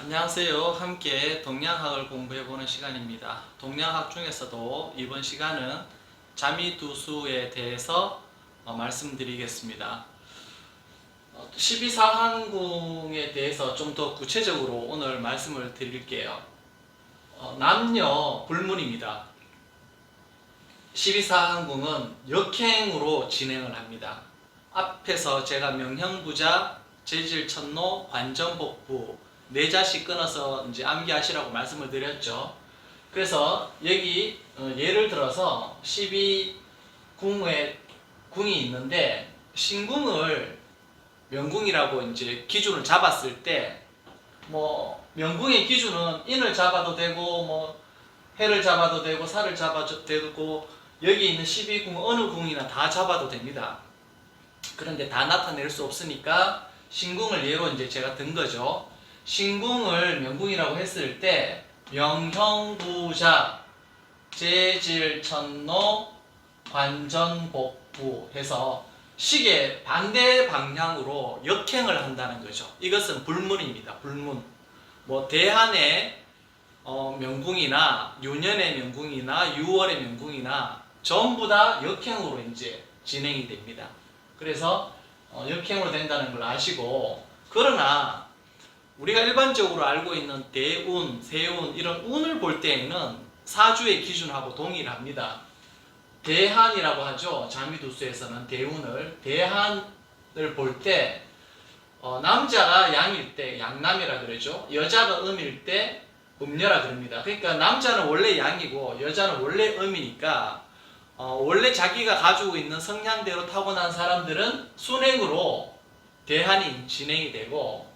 안녕하세요. 함께 동양학을 공부해보는 시간입니다. 동양학 중에서도 이번 시간은 자미두수에 대해서 말씀드리겠습니다. 12사항궁에 대해서 좀 더 구체적으로 오늘 말씀을 드릴게요. 남녀 불문입니다. 12사항궁은 역행으로 진행을 합니다. 앞에서 제가 명형부자, 재질천노, 관전복부 네 자씩 끊어서 이제 암기하시라고 말씀을 드렸죠. 그래서 여기 예를 들어서 12궁에 궁이 있는데 신궁을 명궁이라고 이제 기준을 잡았을 때 뭐 명궁의 기준은 인을 잡아도 되고 뭐 해를 잡아도 되고 살을 잡아도 되고 여기 있는 12궁 어느 궁이나 다 잡아도 됩니다. 그런데 다 나타낼 수 없으니까 신궁을 예로 이제 제가 든 거죠. 신궁을 명궁이라고 했을 때 명형부자, 재질천노, 관전복부 해서 시계 반대 방향으로 역행을 한다는 거죠. 이것은 불문입니다. 불문. 뭐 대한의 명궁이나 유년의 명궁이나 6월의 명궁이나 전부 다 역행으로 이제 진행이 됩니다. 그래서 역행으로 된다는 걸 아시고, 그러나 우리가 일반적으로 알고 있는 대운, 세운 이런 운을 볼 때에는 사주의 기준하고 동일합니다. 대한이라고 하죠. 자미두수에서는 대운을 대한을 볼 때 남자가 양일 때 양남이라 그러죠. 여자가 음일 때 음녀라 그럽니다. 그러니까 남자는 원래 양이고 여자는 원래 음이니까 원래 자기가 가지고 있는 성향대로 타고난 사람들은 순행으로 대한이 진행이 되고,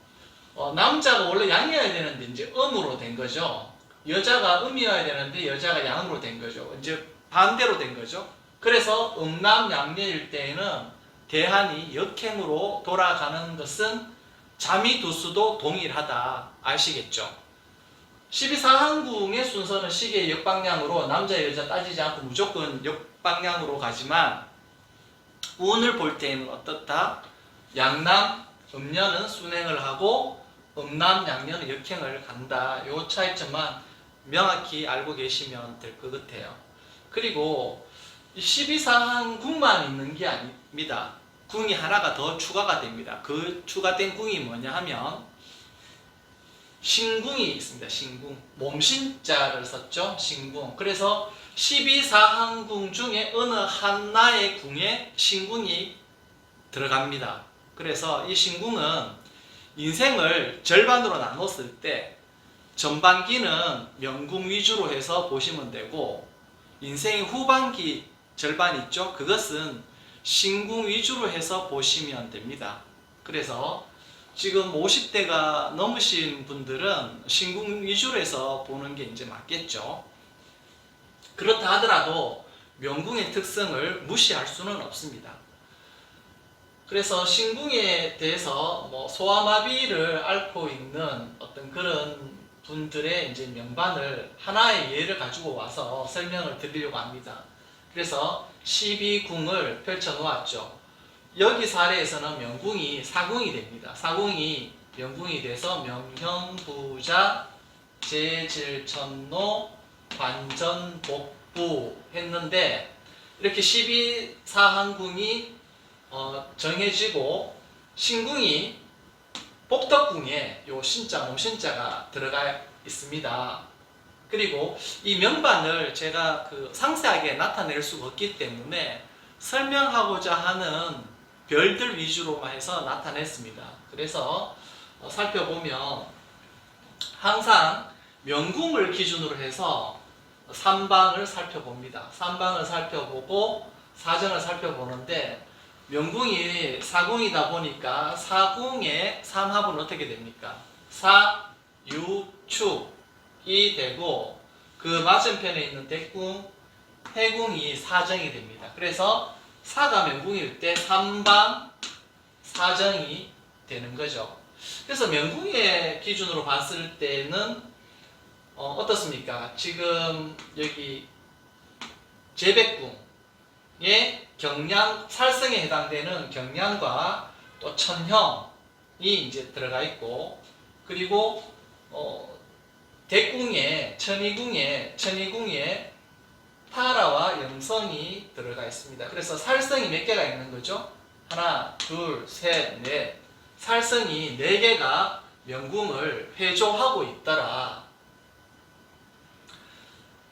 남자가 원래 양이어야 되는데 이제 음으로 된 거죠. 여자가 음이어야 되는데 여자가 양으로 된 거죠. 이제 반대로 된 거죠. 그래서 음남양녀일 때에는 대한이 역행으로 돌아가는 것은 자미두수도 동일하다. 아시겠죠? 12사항궁의 순서는 시계의 역방향으로 남자 여자 따지지 않고 무조건 역방향으로 가지만 운을 볼 때에는 어떻다? 양남, 음녀는 순행을 하고 음남, 양녀는 역행을 간다. 요 차이점만 명확히 알고 계시면 될 것 같아요. 그리고 12사항궁만 있는 게 아닙니다. 궁이 하나가 더 추가가 됩니다. 그 추가된 궁이 뭐냐 하면 신궁이 있습니다. 신궁. 몸신자를 썼죠. 신궁. 그래서 12사항궁 중에 어느 하나의 궁에 신궁이 들어갑니다. 그래서 이 신궁은 인생을 절반으로 나눴을 때 전반기는 명궁 위주로 해서 보시면 되고, 인생의 후반기 절반 있죠? 그것은 신궁 위주로 해서 보시면 됩니다. 그래서 지금 50대가 넘으신 분들은 신궁 위주로 해서 보는 게 이제 맞겠죠. 그렇다 하더라도 명궁의 특성을 무시할 수는 없습니다. 그래서 신궁에 대해서 뭐 소아마비를 앓고 있는 어떤 그런 분들의 이제 명반을 하나의 예를 가지고 와서 설명을 드리려고 합니다. 그래서 12궁을 펼쳐 놓았죠. 여기 사례에서는 명궁이 사궁이 됩니다. 사궁이 명궁이 돼서 명형부자, 재질천노, 관전복부 했는데, 이렇게 12사항궁이 정해지고 신궁이 복덕궁에 요 신자, 몸신자가 들어가 있습니다. 그리고 이 명반을 제가 상세하게 나타낼 수가 없기 때문에 설명하고자 하는 별들 위주로만 해서 나타냈습니다. 그래서 살펴보면 항상 명궁을 기준으로 해서 3방을 살펴봅니다. 3방을 살펴보고 사정을 살펴보는데, 명궁이 사궁이다 보니까 사궁의 삼합은 어떻게 됩니까? 사, 유, 축이 되고, 그 맞은편에 있는 대궁, 해궁이 사정이 됩니다. 그래서 사가 명궁일 때 3방 사정이 되는 거죠. 그래서 명궁의 기준으로 봤을 때는 어떻습니까? 지금 여기 제백궁의 경량, 살성에 해당되는 경량과 또 천형이 이제 들어가 있고, 그리고 대궁에 천이궁에 타라와 영성이 들어가 있습니다. 그래서 살성이 몇 개가 있는 거죠? 하나, 둘, 셋, 넷. 살성이 4개가 명궁을 회조하고 있더라.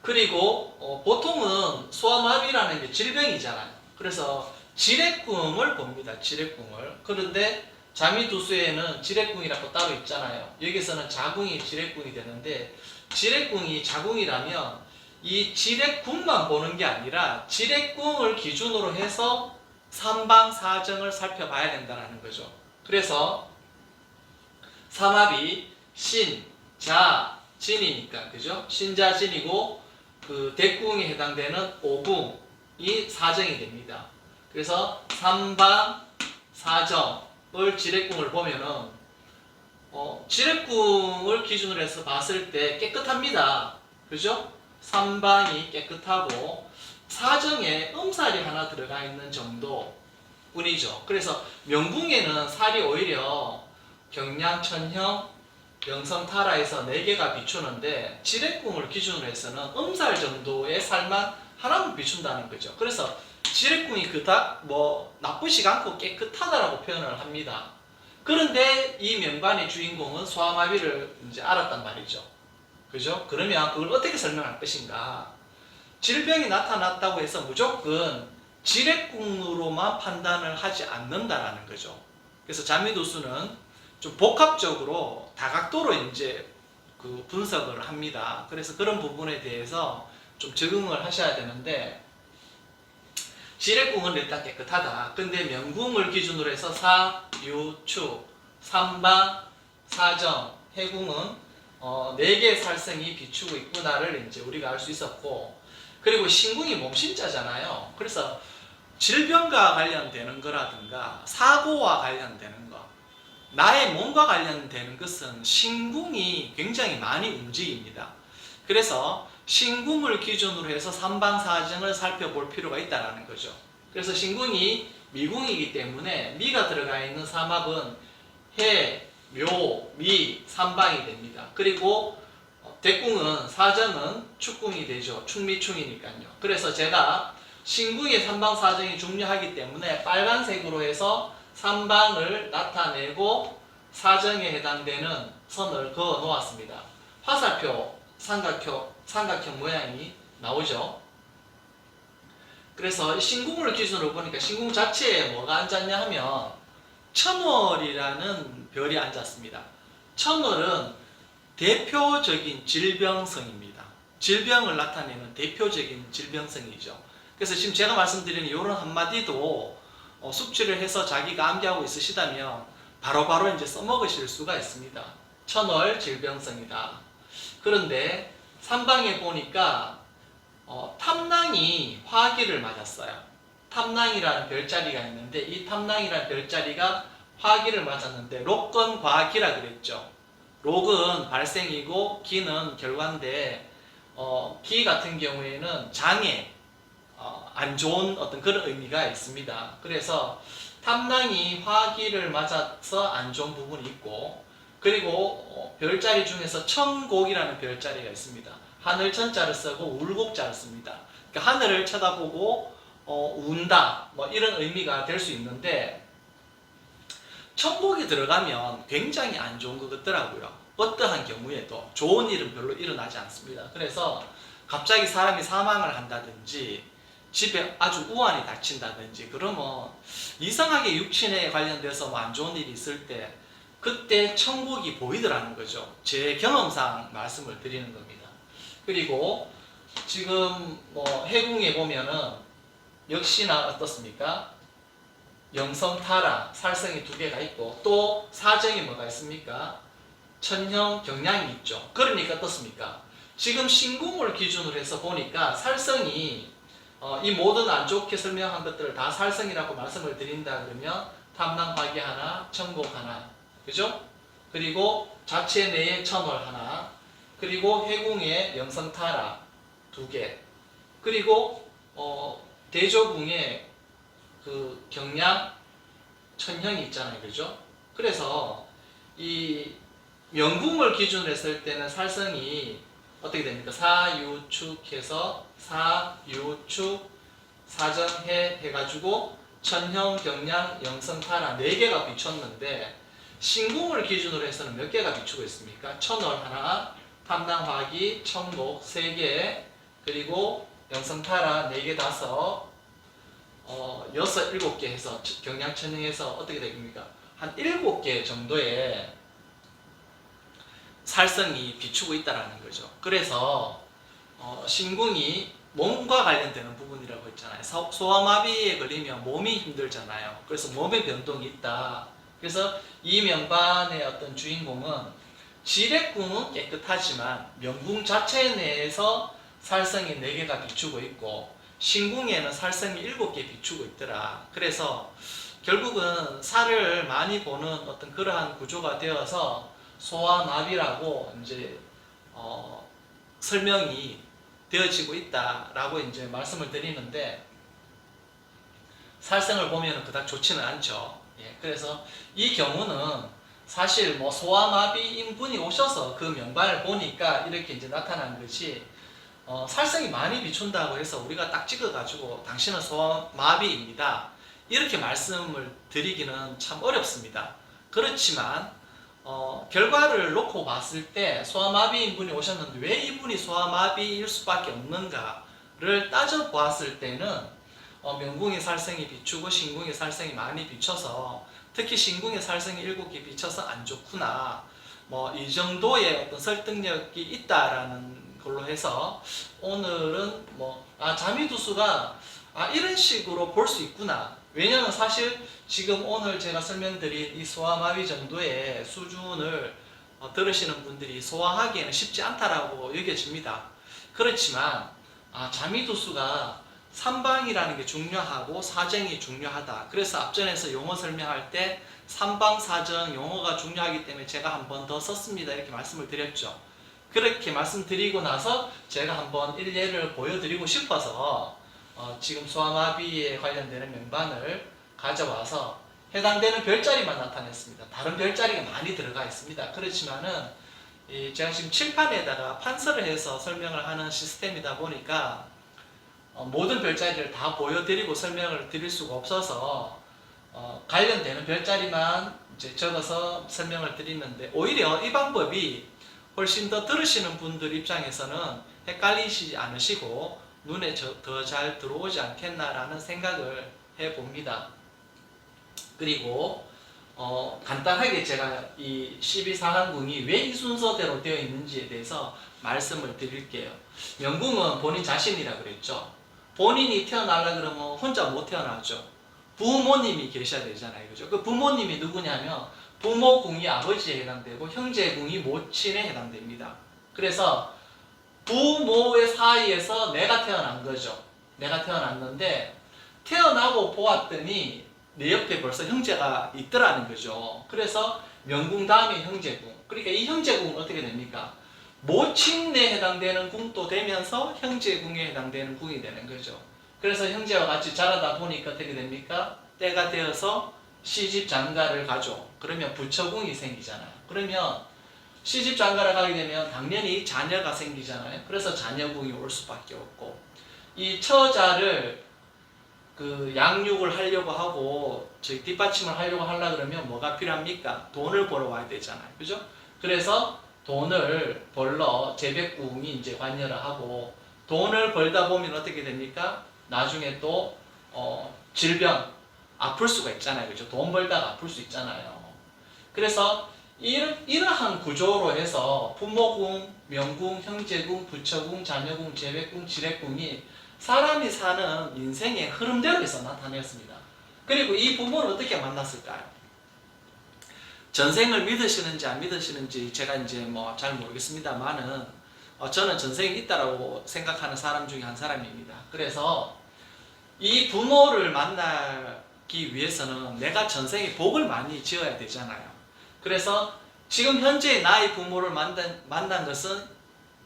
그리고 보통은 소아마비라는 게 질병이잖아요. 그래서 지뢰궁을 봅니다. 지뢰궁을. 그런데 자미두수에는 지뢰궁이라고 따로 있잖아요. 여기서는 자궁이 지뢰궁이 되는데, 지뢰궁이 자궁이라면 이 지뢰궁만 보는 게 아니라 지뢰궁을 기준으로 해서 삼방사정을 살펴봐야 된다는 거죠. 그래서 삼합이 신, 자, 진이니까, 그죠? 신자진이고, 그 대궁에 해당되는 오궁이 사정이 됩니다. 그래서 삼방사정을 지뢰궁을 보면은 지뢰궁을 기준으로 해서 봤을 때 깨끗합니다. 그죠? 삼방이 깨끗하고 사정에 음살이 하나 들어가 있는 정도뿐이죠. 그래서 명궁에는 살이 오히려 경량, 천형, 영성타라에서 4개가 비추는데 지뢰궁을 기준으로 해서는 음살 정도의 살만 하나만 비춘다는 거죠. 그래서 지뢰궁이 그닥 나쁘지 않고 깨끗하다라고 표현을 합니다. 그런데 이 명반의 주인공은 소아마비를 이제 알았단 말이죠. 그죠? 그러면 그걸 어떻게 설명할 것인가? 질병이 나타났다고 해서 무조건 지뢰궁으로만 판단을 하지 않는다라는 거죠. 그래서 자미두수는 좀 복합적으로 다각도로 이제 그 분석을 합니다. 그래서 그런 부분에 대해서 좀 적응을 하셔야 되는데, 지뢰궁은 일단 깨끗하다. 근데 명궁을 기준으로 해서 사, 유, 축, 삼방, 사정, 해궁은 4개의 살성이 비추고 있구나를 이제 우리가 알 수 있었고, 그리고 신궁이 몸신자잖아요. 그래서 질병과 관련되는 거라든가 사고와 관련되는 거, 나의 몸과 관련되는 것은 신궁이 굉장히 많이 움직입니다. 그래서 신궁을 기준으로 해서 삼방사정을 살펴볼 필요가 있다는 거죠. 그래서 신궁이 미궁이기 때문에 미가 들어가 있는 삼합은 해, 묘, 미, 삼방이 됩니다. 그리고 대궁은 사정은 축궁이 되죠. 축미충이니까요. 그래서 제가 신궁의 삼방사정이 중요하기 때문에 빨간색으로 해서 삼방을 나타내고 사정에 해당되는 선을 그어 놓았습니다. 화살표, 삼각형 모양이 나오죠. 그래서 신궁을 기준으로 보니까 신궁 자체에 뭐가 앉았냐 하면 천월이라는 별이 앉았습니다. 천월은 대표적인 질병성입니다. 질병을 나타내는 대표적인 질병성이죠. 그래서 지금 제가 말씀드리는 이런 한마디도 숙지를 해서 자기가 암기하고 있으시다면 바로바로 이제 써먹으실 수가 있습니다. 천월 질병성이다. 그런데 삼방에 보니까 탐낭이 화기를 맞았어요. 탐낭이라는 별자리가 있는데 이 탐낭이라는 별자리가 화기를 맞았는데 록건과기라 그랬죠. 록은 발생이고 기는 결과인데 기 같은 경우에는 장애, 안 좋은 어떤 그런 의미가 있습니다. 그래서 탐낭이 화기를 맞아서 안 좋은 부분이 있고, 그리고 별자리 중에서 천곡이라는 별자리가 있습니다. 하늘 천자를 쓰고 울곡자를 씁니다. 그러니까 하늘을 쳐다보고 운다 이런 의미가 될 수 있는데, 천곡이 들어가면 굉장히 안 좋은 것 같더라고요. 어떠한 경우에도 좋은 일은 별로 일어나지 않습니다. 그래서 갑자기 사람이 사망을 한다든지 집에 아주 우환이 닥친다든지 그러면 이상하게 육신에 관련돼서 안 좋은 일이 있을 때 그때 천국이 보이더라는 거죠. 제 경험상 말씀을 드리는 겁니다. 그리고 지금 해궁에 보면은 역시나 어떻습니까? 영성타라 살성이 2개가 있고 또 사정이 뭐가 있습니까? 천형 경량이 있죠. 그러니까 어떻습니까? 지금 신궁을 기준으로 해서 보니까 살성이 이 모든 안 좋게 설명한 것들을 다 살성이라고 말씀을 드린다 그러면 탐낭화기 하나, 천곡 하나, 그죠? 그리고 자체 내에 천월 하나, 그리고 해궁에 영성타라 2개, 그리고 대조궁에 그 경량 천형이 있잖아요, 그죠? 그래서 이 명궁을 기준으로 했을 때는 살성이 어떻게 됩니까? 사유축해서 사유축 사정해 해가지고 천형, 경량, 영성타라 4개가 비췄는데 신궁을 기준으로 해서는 몇 개가 비추고 있습니까? 천월 하나, 탐낭화기, 청목 3개, 그리고 영성타라 4개, 5, 6, 7개 해서 경량, 천형해서 어떻게 됩니까? 한 7개 정도의 살성이 비추고 있다라는 거죠. 그래서 신궁이 몸과 관련되는 부분이라고 했잖아요. 소아마비에 걸리면 몸이 힘들잖아요. 그래서 몸의 변동이 있다. 그래서 이 명반의 어떤 주인공은 지략궁은 깨끗하지만 명궁 자체 내에서 살성이 4개가 비추고 있고 신궁에는 살성이 7개 비추고 있더라. 그래서 결국은 살을 많이 보는 어떤 그러한 구조가 되어서 소아마비라고 이제 설명이 되어지고 있다라고 이제 말씀을 드리는데 살성을 보면 그닥 좋지는 않죠. 예, 그래서 이 경우는 사실 뭐 소아마비인 분이 오셔서 그 명반을 보니까 이렇게 이제 나타난 것이 살성이 많이 비춘다고 해서 우리가 딱 찍어가지고 당신은 소아마비입니다. 이렇게 말씀을 드리기는 참 어렵습니다. 그렇지만 결과를 놓고 봤을 때 소아마비인 분이 오셨는데 왜 이분이 소아마비일 수밖에 없는가를 따져보았을 때는 명궁의 살성이 비추고 신궁의 살성이 많이 비춰서 특히 신궁의 살성이 7개 비춰서 안 좋구나 뭐 이 정도의 어떤 설득력이 있다라는 걸로 해서 오늘은 자미두수가 이런 식으로 볼 수 있구나. 왜냐면 사실 지금 오늘 제가 설명드린 이 소아마비 정도의 수준을 들으시는 분들이 소화하기에는 쉽지 않다라고 여겨집니다. 그렇지만 자미두수가 삼방이라는 게 중요하고 사정이 중요하다. 그래서 앞전에서 용어 설명할 때 삼방 사정 용어가 중요하기 때문에 제가 한 번 더 썼습니다. 이렇게 말씀을 드렸죠. 그렇게 말씀드리고 나서 제가 한번 일례를 보여드리고 싶어서 지금 소아마비에 관련되는 명반을 가져와서 해당되는 별자리만 나타냈습니다. 다른 별자리가 많이 들어가 있습니다. 그렇지만은 제가 지금 칠판에다가 판서를 해서 설명을 하는 시스템이다 보니까 모든 별자리를 다 보여드리고 설명을 드릴 수가 없어서 관련되는 별자리만 이제 적어서 설명을 드리는데 오히려 이 방법이 훨씬 더 들으시는 분들 입장에서는 헷갈리시지 않으시고 눈에 더 잘 들어오지 않겠나라는 생각을 해봅니다. 그리고 간단하게 제가 이 12사간궁이 왜 이 순서대로 되어 있는지에 대해서 말씀을 드릴게요. 명궁은 본인 자신이라 그랬죠. 본인이 태어나려 그러면 혼자 못 태어나죠. 부모님이 계셔야 되잖아요. 그죠? 그 부모님이 누구냐면 부모궁이 아버지에 해당되고 형제궁이 모친에 해당됩니다. 그래서 부모의 사이에서 내가 태어난 거죠. 내가 태어났는데 태어나고 보았더니 내 옆에 벌써 형제가 있더라는 거죠. 그래서 명궁 다음에 형제궁. 그러니까 이 형제궁은 어떻게 됩니까? 모친에 해당되는 궁도 되면서 형제궁에 해당되는 궁이 되는 거죠. 그래서 형제와 같이 자라다 보니까 어떻게 됩니까? 때가 되어서 시집 장가를 가죠. 그러면 부처궁이 생기잖아요. 그러면 시집 장가를 가게 되면 당연히 자녀가 생기잖아요. 그래서 자녀궁이 올 수밖에 없고 이 처자를 그 양육을 하려고 하고 저희 뒷받침을 하려고 그러면 뭐가 필요합니까? 돈을 벌어 와야 되잖아요. 그죠? 그래서 돈을 벌러 재백궁이 이제 관여를 하고 돈을 벌다 보면 어떻게 됩니까? 나중에 또 질병 아플 수가 있잖아요. 그죠? 돈 벌다가 아플 수 있잖아요. 그래서 이러한 구조로 해서 부모궁, 명궁, 형제궁, 부처궁, 자녀궁, 재백궁, 지략궁이 사람이 사는 인생의 흐름대로 해서 나타냈습니다. 그리고 이 부모를 어떻게 만났을까요? 전생을 믿으시는지 안 믿으시는지 제가 이제 뭐 잘 모르겠습니다만은 저는 전생이 있다라고 생각하는 사람 중에 한 사람입니다. 그래서 이 부모를 만나기 위해서는 내가 전생에 복을 많이 지어야 되잖아요. 그래서 지금 현재 나의 부모를 만난 것은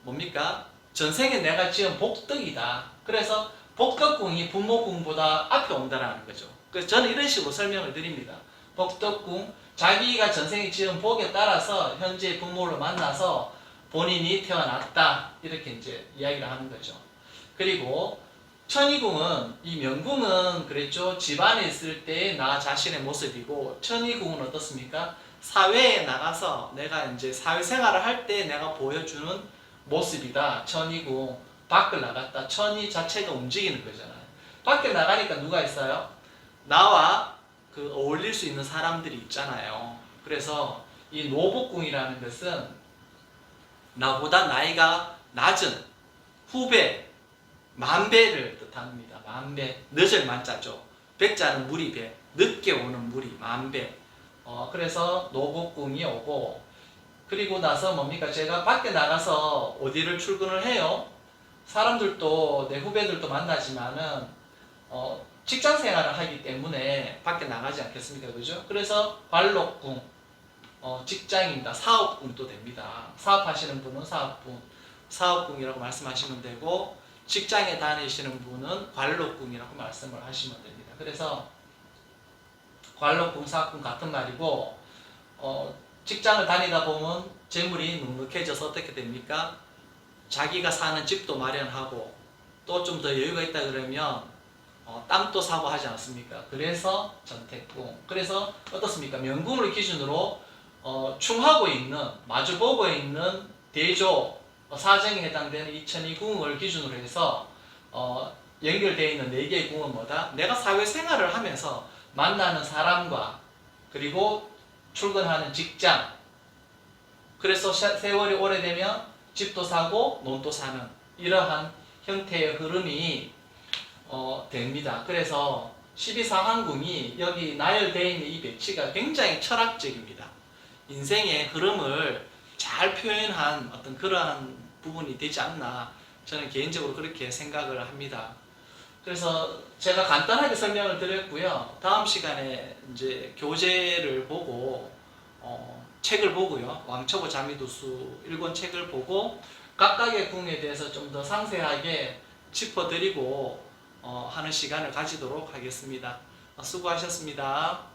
뭡니까? 전생에 내가 지은 복덕이다. 그래서 복덕궁이 부모궁보다 앞에 온다라는 거죠. 그래서 저는 이런 식으로 설명을 드립니다. 복덕궁, 자기가 전생에 지은 복에 따라서 현재 부모를 만나서 본인이 태어났다 이렇게 이제 이야기를 하는 거죠. 그리고 천이궁은 이 명궁은 그랬죠. 집안에 있을 때의 나 자신의 모습이고 천이궁은 어떻습니까? 사회에 나가서 내가 이제 사회생활을 할 때 내가 보여주는 모습이다. 천이궁 밖을 나갔다. 천이 자체가 움직이는 거잖아요. 밖에 나가니까 누가 있어요? 나와 그 어울릴 수 있는 사람들이 있잖아요. 그래서 이 노복궁이라는 것은 나보다 나이가 낮은 후배, 만배를 뜻합니다. 만배, 늦을 만자죠. 백자는 무리 배, 늦게 오는 무리, 만배. 그래서 노복궁이 오고, 그리고 나서 뭡니까? 제가 밖에 나가서 어디를 출근을 해요? 사람들도 내 후배들도 만나지만은 직장 생활을 하기 때문에 밖에 나가지 않겠습니까? 그죠? 그래서 관록궁, 직장입니다. 사업궁도 됩니다. 사업하시는 분은 사업궁이라고 말씀하시면 되고, 직장에 다니시는 분은 관록궁이라고 말씀을 하시면 됩니다. 그래서 관록궁, 사업궁 같은 말이고, 직장을 다니다 보면 재물이 눅눅해져서 어떻게 됩니까? 자기가 사는 집도 마련하고 또 좀 더 여유가 있다 그러면 땅도 사고 하지 않습니까? 그래서 전택궁. 그래서 어떻습니까? 명궁을 기준으로 충하고 있는, 마주보고 있는 대조 사정에 해당되는 이 천이궁을 기준으로 해서 연결되어 있는 4개의 궁은 뭐다? 내가 사회생활을 하면서 만나는 사람과 그리고 출근하는 직장, 그래서 세월이 오래되면 집도 사고 논도 사는 이러한 형태의 흐름이 됩니다. 그래서 12상한궁이 여기 나열되어 있는 이 배치가 굉장히 철학적입니다. 인생의 흐름을 잘 표현한 어떤 그러한 부분이 되지 않나 저는 개인적으로 그렇게 생각을 합니다. 그래서 제가 간단하게 설명을 드렸고요. 다음 시간에 이제 교재를 보고 책을 보고요. 왕초보 자미도수 1권 책을 보고 각각의 궁에 대해서 좀 더 상세하게 짚어드리고 하는 시간을 가지도록 하겠습니다. 수고하셨습니다.